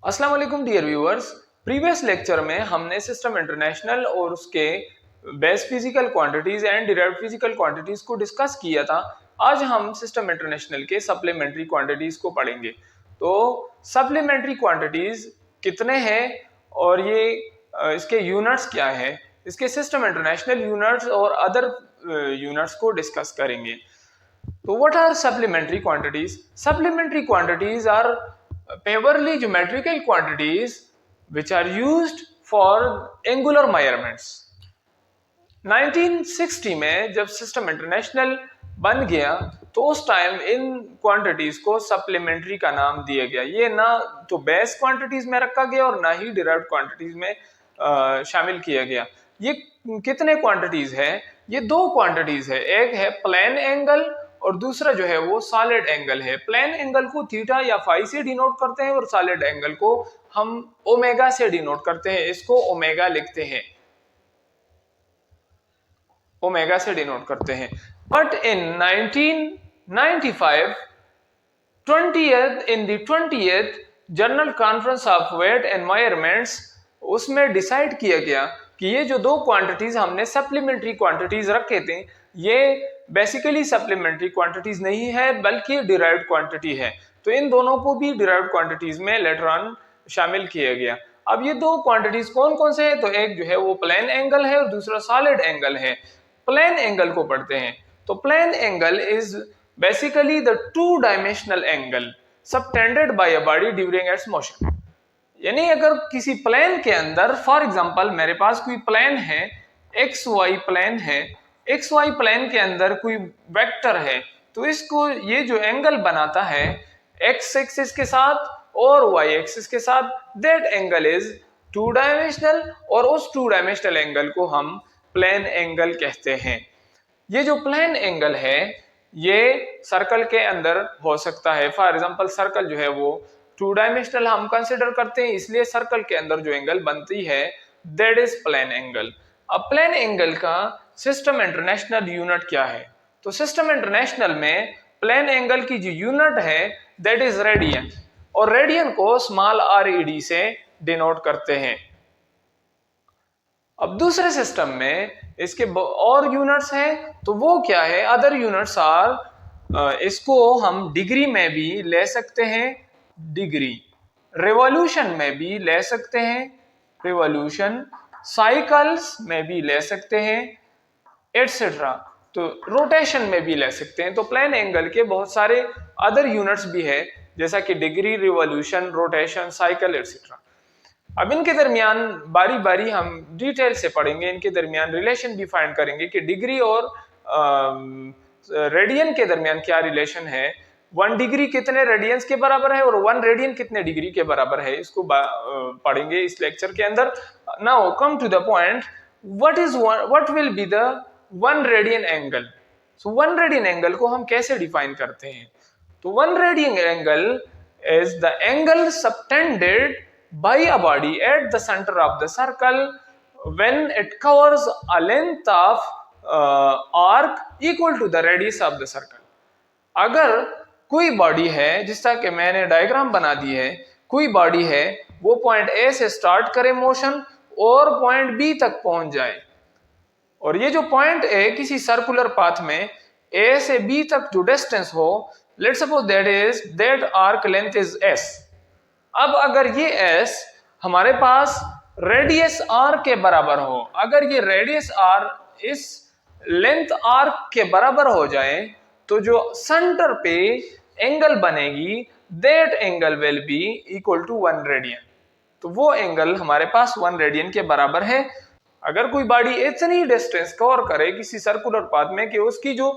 अस्सलाम वालेकुम dear viewers. Previous lecture में हमने सिस्टम इंटरनेशनल और उसके base physical quantities and derived physical quantities को डिस्कस किया था। आज हम सिस्टम इंटरनेशनल के सप्लीमेंट्री क्वांटिटीज को पढ़ेंगे। तो सप्लीमेंट्री क्वांटिटीज कितने हैं और ये इसके यूनिट्स क्या है, इसके सिस्टम इंटरनेशनल यूनिट्स और अदर यूनिट्स को डिस्कस करेंगे। तो what are supplementary quantities? Supplementary quantities are purely geometrical quantities which are used for angular measurements। 1960 में जब सिस्टम इंटरनेशनल बन गया तो उस टाइम इन क्वांटिटीज को सप्लीमेंट्री का नाम दिया गया। ये ना तो बेस क्वांटिटीज में रखा गया और ना ही डिराइव्ड क्वांटिटीज में शामिल किया गया। ये कितने क्वांटिटीज है? ये दो क्वांटिटीज है, एक है प्लेन एंगल और दूसरा जो है वो सॉलिड एंगल है। प्लेन एंगल को थीटा या फाई से डिनोट करते हैं और सॉलिड एंगल को हम ओमेगा से डिनोट करते हैं। इसको ओमेगा लिखते हैं, ओमेगा से डिनोट करते हैं। But in 1995 in the 20th general conference of weight and measurements, उसमें डिसाइड किया गया कि ये जो दो क्वांटिटीज हमने सप्लीमेंट्री क्वांटिटीज रखे थे ये बेसिकली सप्लीमेंट्री क्वांटिटीज नहीं है बल्कि डिराइव्ड क्वांटिटी है। तो इन दोनों को भी डिराइव्ड क्वांटिटीज में लेटर ऑन शामिल किया गया। अब ये दो क्वांटिटीज कौन कौन से हैं? तो एक जो है वो प्लेन एंगल है और दूसरा सॉलिड एंगल है। प्लेन एंगल को पढ़ते हैं। तो plane angle is basically the two dimensional angle subtended by a body during its motion. यानी अगर किसी प्लेन के अंदर, फॉर एग्जांपल मेरे पास कोई प्लेन है, एक्स वाई प्लेन है, एक्स वाई प्लेन के अंदर कोई वेक्टर है, तो इसको ये जो एंगल बनाता है एक्स एक्सिस के साथ और वाई एक्सिस के साथ, that angle is two dimensional और उस टू डायमेंशनल एंगल को हम प्लेन एंगल कहते हैं। ये जो प्लेन एंगल है ये सर्कल के अंदर हो सकता है। फॉर एग्जांपल सर्कल जो है वो टू डायमेंशनल हम कंसिडर करते हैं, इसलिए सर्कल के अंदर जो एंगल बनती है दैट इज प्लेन एंगल। अब प्लेन एंगल का सिस्टम इंटरनेशनल यूनिट क्या है? तो सिस्टम इंटरनेशनल में प्लेन एंगल की जो यूनिट है दैट इज रेडियन, और रेडियन को स्मॉल RED से डिनोट करते हैं। अब दूसरे सिस्टम में इसके और यूनिट्स हैं, तो वो क्या है? अदर यूनिट्स आर, इसको हम डिग्री में भी ले सकते हैं, डिग्री, रिवॉल्यूशन में भी ले सकते हैं, रिवॉल्यूशन, साइकिल्स में भी ले सकते हैं, एटसेट्रा। तो रोटेशन में भी ले सकते हैं। तो प्लेन एंगल के बहुत सारे अदर यूनिट्स भी है जैसा कि degree, revolution, rotation, cycle etcetera. अब इनके दरमियान बारी बारी हम डिटेल से पढ़ेंगे, इनके दरमियान रिलेशन भी फाइंड करेंगे कि डिग्री और रेडियन के दरमियान क्या रिलेशन है, 1 डिग्री कितने रेडियंस के बराबर है और 1 रेडियन कितने डिग्री के बराबर है, इसको पढ़ेंगे इस लेक्चर के अंदर। Now come to the point, what will be the 1 radian angle. So 1 radian angle को हम कैसे डिफाइन करते हैं? तो 1 radian angle is the angle subtended by a body at the center of the circle when it covers a length of arc equal to the radius of the circle। अगर कोई body है, जिस तरह के मैंने डायग्राम बना दी है, कोई बॉडी है वो पॉइंट A से स्टार्ट करे मोशन और पॉइंट B तक पहुंच जाए, और ये जो पॉइंट A किसी सर्कुलर पाथ में A से B तक जो डिस्टेंस हो, let's suppose that arc length is S। अब अगर ये S हमारे पास रेडियस R के बराबर हो, अगर ये रेडियस R इस लेंथ R के बराबर हो जाए तो जो सेंटर पे एंगल बनेगी that angle will be equal to 1 radian. तो वो एंगल हमारे पास 1 रेडियन के बराबर है। अगर कोई बॉडी इतनी डिस्टेंस कवर करे किसी सर्कुलर पाथ में कि उसकी जो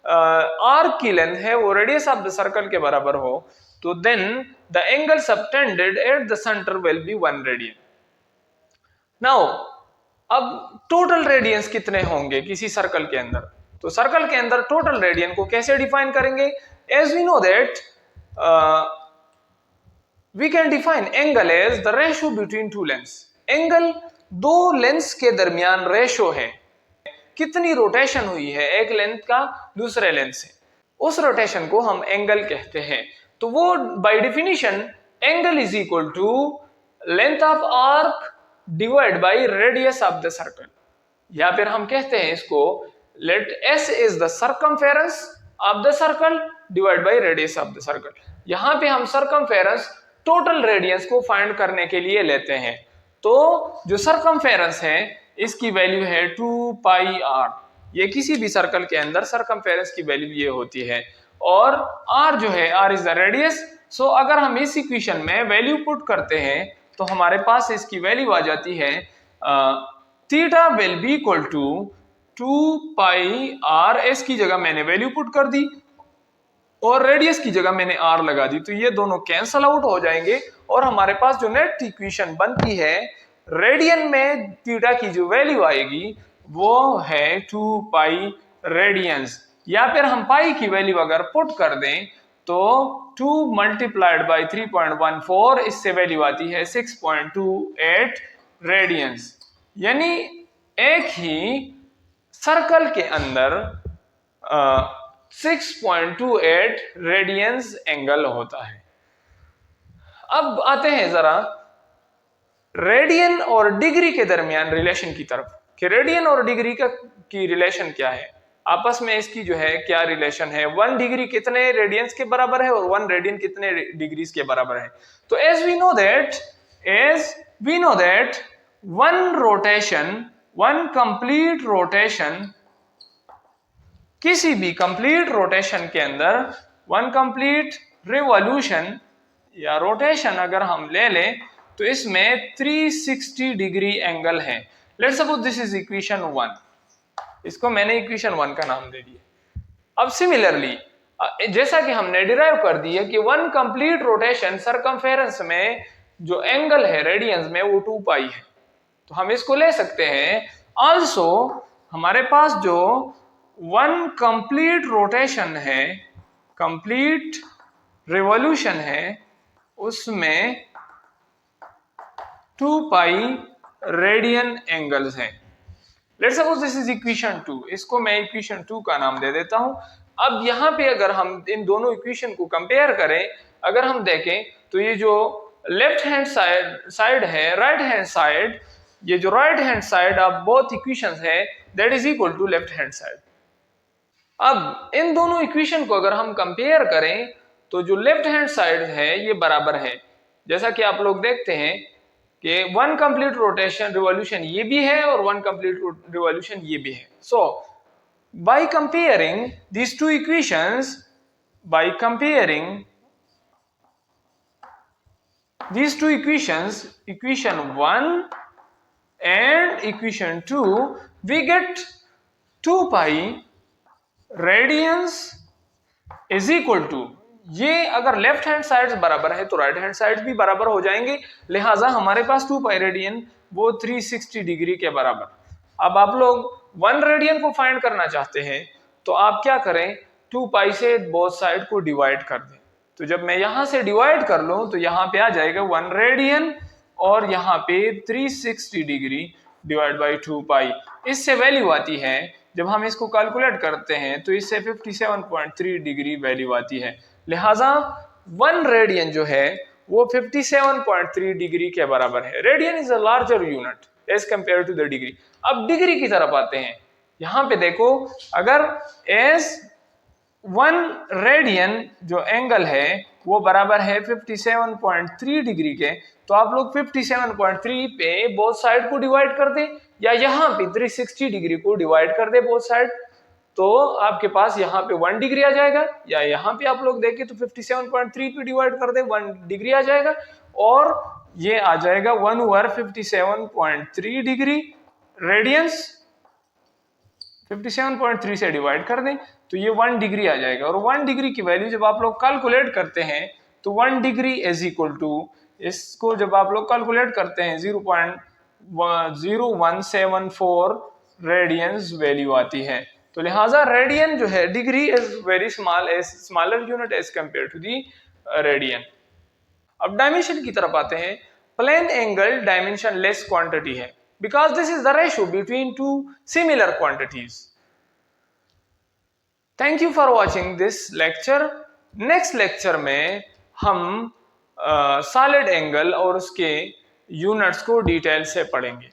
आर्क की लेंथ है वो रेडियस ऑफ द सर्कल के बराबर हो, तो then the angle subtended at the center will be 1 radian। Now, अब टोटल रेडियंस कितने होंगे किसी सर्कल के अंदर? तो सर्कल के अंदर टोटल रेडियन को कैसे डिफाइन करेंगे? As we know that we can define angle as the ratio between two lengths। Angle दो लेंथ्स के दरमियान रेशो है, कितनी रोटेशन हुई है एक लेंथ का दूसरे लेंथ से, उस रोटेशन को हम एंगल कहते हैं। तो वो by definition angle is equal to length of arc divide by radius of the circle, या फिर हम कहते हैं इसको let S is the circumference of the circle divide by radius of the circle. यहां पे हम सर्कमफेरेंस टोटल रेडियस को फाइंड करने के लिए लेते हैं। तो जो सर्कमफेरेंस है इसकी वैल्यू है 2 पाई आर। ये किसी भी सर्कल के अंदर सर्कमफेरेंस की वैल्यू ये होती है, और आर जो है आर इज द रेडियस। सो अगर हम इस इक्वेशन में वैल्यू पुट करते हैं तो हमारे पास इसकी वैल्यू आ जाती है theta will be equal to 2 pi r. S की जगह मैंने वैल्यू पुट कर दी और रेडियस की जगह मैंने आर लगा दी, तो ये दोनों कैंसल आउट हो जाएंगे और हमारे पास जो नेट इक्वेशन बनती है रेडियन में थीटा की जो वैल्यू आएगी वो है 2 पाई रेडियंस। या फिर हम पाई की वैल्यू अगर पुट कर दें तो 2 मल्टीप्लाइड बाई 3.14, इससे वैल्यू आती है 6.28 रेडियंस। यानी एक ही सर्कल के अंदर 6.28 रेडियंस एंगल होता है। अब आते हैं जरा रेडियन और डिग्री के दरमियान रिलेशन की तरफ कि रेडियन और डिग्री की रिलेशन क्या है, आपस में इसकी जो है क्या रिलेशन है। 1 डिग्री कितने रेडियंस के बराबर है और 1 रेडियन कितने डिग्रीज के बराबर है। तो as we know that one complete rotation, किसी भी कंप्लीट रोटेशन के अंदर 1 कंप्लीट रिवॉल्यूशन या रोटेशन अगर हम ले लें तो इसमें 360 डिग्री एंगल है। Let's suppose this is equation 1, इसको मैंने इक्वेशन 1 का नाम दे दिया। अब सिमिलरली जैसा कि हमने डिराइव कर दिया कि 1 कंप्लीट रोटेशन सरकमफेरेंस में जो एंगल है रेडियंस में वो 2 पाई है, तो हम इसको ले सकते हैं। आल्सो हमारे पास जो 1 कंप्लीट रोटेशन है, कंप्लीट रिवॉल्यूशन है, उसमें 2 पाई रेडियन एंगल्स हैं। Let's suppose this is equation 2, इसको मैं इक्वेशन 2 का नाम दे देता हूं। अब यहां पे अगर हम इन दोनों इक्वेशन को कंपेयर करें, अगर हम देखें तो ये जो लेफ्ट हैंड साइड है, राइट हैंड साइड, ये जो right hand side of both equations है that is equal to left hand side. अब इन दोनों इक्वेशन को अगर हम कंपेयर करें तो जो लेफ्ट हैंड साइड है ये बराबर है, जैसा कि आप लोग देखते हैं कि 1 कंप्लीट रोटेशन रिवॉल्यूशन ये भी है और 1 कंप्लीट रिवॉल्यूशन ये भी है। So by comparing these two equations, by comparing these two equations, equation 1 and equation 2, we get 2 pi radians is equal to, ये अगर लेफ्ट हैंड साइड बराबर है तो राइट हैंड साइड भी बराबर हो जाएंगे, लिहाजा हमारे पास 2 पाई रेडियन वो 360 डिग्री के बराबर। अब आप लोग 1 रेडियन को फाइंड करना चाहते हैं तो आप क्या करें, 2 पाई से बोथ साइड को डिवाइड कर दें। तो जब मैं यहां से डिवाइड कर लूं तो यहां पे आ जाएगा 1 रेडियन और यहां पे 360 डिग्री डिवाइड बाई 2 पाई। इससे वैल्यू आती है, जब हम इसको कैलकुलेट करते हैं तो इससे 57.3 डिग्री वैल्यू आती है। लिहाजा 1 रेडियन जो है वो 57.3 डिग्री के बराबर है। Radian is a larger unit as compare to the degree. अब डिग्री की तरफ आते हैं, यहां पे देखो अगर एज 1 रेडियन जो एंगल है वो बराबर है 57.3 डिग्री के, तो आप लोग 57.3 पे बोथ साइड को डिवाइड कर दें या यहाँ पे 360 डिग्री को डिवाइड कर दे बोथ साइड, तो आपके पास यहाँ पे 1 डिग्री आ जाएगा। या यहाँ पे आप लोग देखें तो 57.3 पे डिवाइड कर दे 1 डिग्री आ जाएगा, और ये आ जाएगा 1 ओवर 57.3 डिग्री रेडियंस। 57.3 से डिवाइड कर दें तो ये 1 डिग्री आ जाएगा, और 1 डिग्री की वैल्यू जब आप लोग कैलकुलेट करते हैं तो 1 डिग्री इज इक्वल टू, इसको जब आप लोग कैलकुलेट करते हैं 0.0174 रेडियंस वैल्यू आती है। तो लिहाजा रेडियन जो है, degree is very small, as smaller unit as compare to the radian. अब डायमेंशन की तरफ आते हैं। Plane angle dimensionless quantity है because this is the ratio between two similar quantities. Thank you for watching this lecture. Next lecture में हम solid angle और उसके यूनिट्स को डिटेल से पढ़ेंगे।